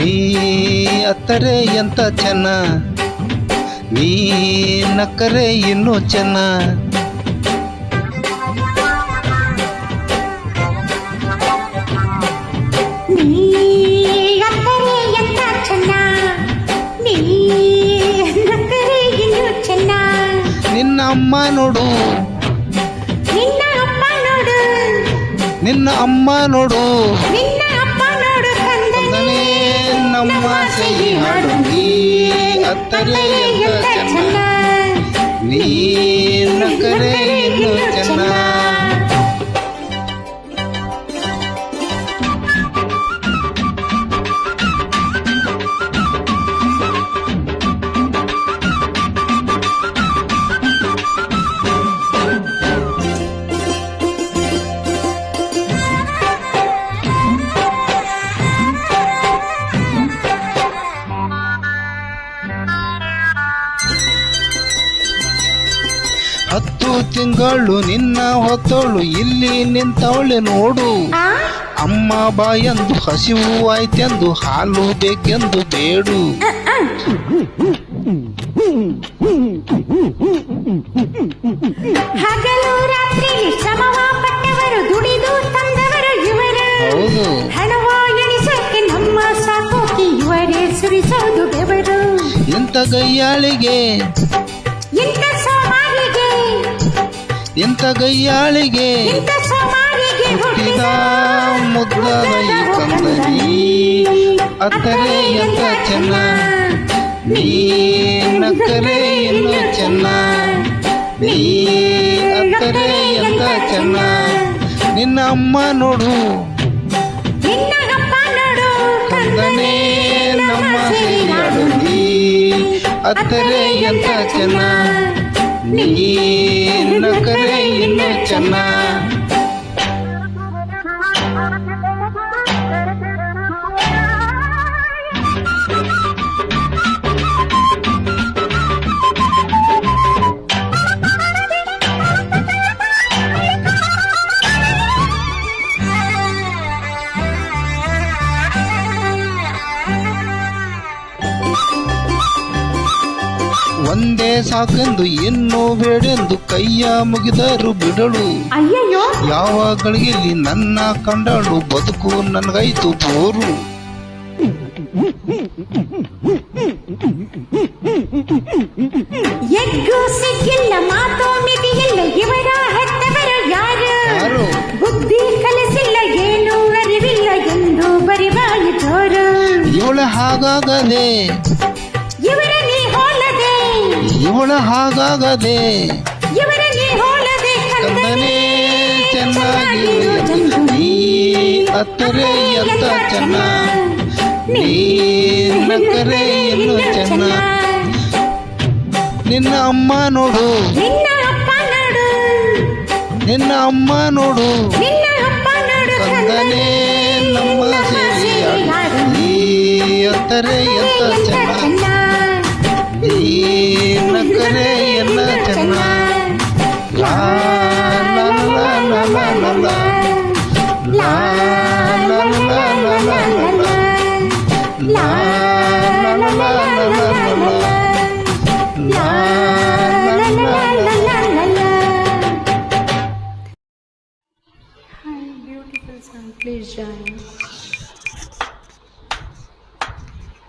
ನೀ ಅತ್ತರೆ ಎಂತ ಚೆನ್ನ, ನೀ ನಕ್ಕರೆ ಇನ್ನೂ ಚೆನ್ನ. ನಿನ್ನ ಅಮ್ಮ ನೋಡು, ನಿನ್ನ ಅಮ್ಮ ನೋಡು, ಕಂದನೇ ನಮ್ಮ ಸಹಿ ಹಾಡು. ನೀ ಅತ್ತರೆ ಎಂತ ಚೆನ್ನ, ನೀ ನಕ್ಕರೆ ಇನ್ನೂ ಚೆನ್ನ. ಹತ್ತು ತಿಂಗಳು ನಿನ್ನ ಹೊತ್ತೋಳು ಇಲ್ಲಿ ನಿಂತವಳೆ ನೋಡು. ಅಮ್ಮ ಬಾಯಂದು ಹಸಿವು ಆಯ್ತೆಂದು ಹಾಲು ಬೇಕೆಂದು ಬೇಡು. ಹಗಲು ರಾತ್ರಿ ಶ್ರಮಪಟ್ಟವರು ದುಡಿದು ತಂದವರು ಇವರು. ಹೌದು, ಹಣವ ಎಣಿಸಕ್ಕೆ ನಮ್ಮ ಸಾಕೋಕಿ ಇವರೇ ಸುರಿಸೋದು ಬೆವರು. ಎಂತ ಗೈಯಾಳಿಗೆ, ಎಂತ ಸೋಮಾರಿಗೆ, ಎಂತ ಗೈಯಾಳಿಗೆ ಎಂತ ಸೋಮಾರಿಗೆ ಹುಟ್ಟಿದ ಮುದ್ದಾದ ಈ ಕಂದನಿ. ಅತ್ತರೆ ಎಂತ ಚೆನ್ನ, ನೀ ನಕ್ಕರೆ ಇನ್ನೂ ಚೆನ್ನ. ನೀ ಅತ್ತರೆ ಎಂತ ಚೆನ್ನ. ನಿನ್ನ ಅಮ್ಮ ನೋಡು, ನಿನ್ನ ಅಪ್ಪ ನೋಡು, ಕಂದನೇ ನಮ್ಮ ಸೇರಿಯಾಡು. ನೀ ಅತ್ತರೆ ಎಂತ ಚೆನ್ನ, ನೀ ನಕ್ಕರೆ ಇನ್ನೂ ಚೆನ್ನ. ಒಂದೇ ಸಾಕೆಂದು ಇನ್ನೂ ಬೇಡೆಂದು ಕೈಯ ಮುಗಿದರು ಬಿಡಳು. ಅಯ್ಯಯ್ಯೋ, ಯಾವ ಗಳಿಗೆಯಲ್ಲಿ ನನ್ನ ಕಂಡಳು ಬದುಕು ನನಗೈತು ಬೋರು. ಎಗ್ಗು ಸಿಕ್ಕಿಲ್ಲ, ಮಾತು ಮಿತಿಯಿಲ್ಲ, ಇವರ ಹೆತ್ತವರು ಯಾರು? ಬುದ್ಧಿ ಕಲಿಸಿಲ್ಲ, ಏನು ಅರಿವಿಲ್ಲ ಎಂದು ಬರಿವಾಯಿ ಜೋರು. ಇವಳ ಹಾಗಾಗದೆ, ಇವರ ನೀ ಹೋಲದೆ, ಇವಳ ಹಾಗಾಗದೆ, ಇವರ ನೀ ಹೋಲದೆ, ಕಂದನೇ ಚೆನ್ನಾಗಿರು. ನೀ ಅತ್ತರೆ ಎಂತ ಚೆನ್ನ, ನೀ ನಕ್ಕರೆ ಇನ್ನೂ ಚೆನ್ನ. ನಿನ್ನ ಅಮ್ಮ ನೋಡು, ನಿನ್ನ ಅಪ್ಪ ನೋಡು, ನಿನ್ನ ಅಮ್ಮ ನೋಡು, ನಿನ್ನ ಅಪ್ಪ ನೋಡು, ಕಂದನೇ ನಮ್ಮ ಸೇರಿಯಾಡು. ನೀ ಅತ್ತರೆ ಎಂತ ಚೆನ್ನ, ನೀ ನಕ್ಕರೆ ಎನ್ನ ಚೆನ್ನ. ಲಾ ಲಾ ಲಾ ಲಾ ಲಾ ಲಾ ಲಾ. ಲಾ ಲಾ ಲಾ ಲಾ ಲಾ ಲಾ ಲಾ. ಲಾ ಲಾ ಲಾ ಲಾ ಲಾ ಲಾ ಲಾ. ಲಾ ಲಾ ಲಾ ಲಾ ಲಾ ಲಾ. Hi, beautiful son, please join.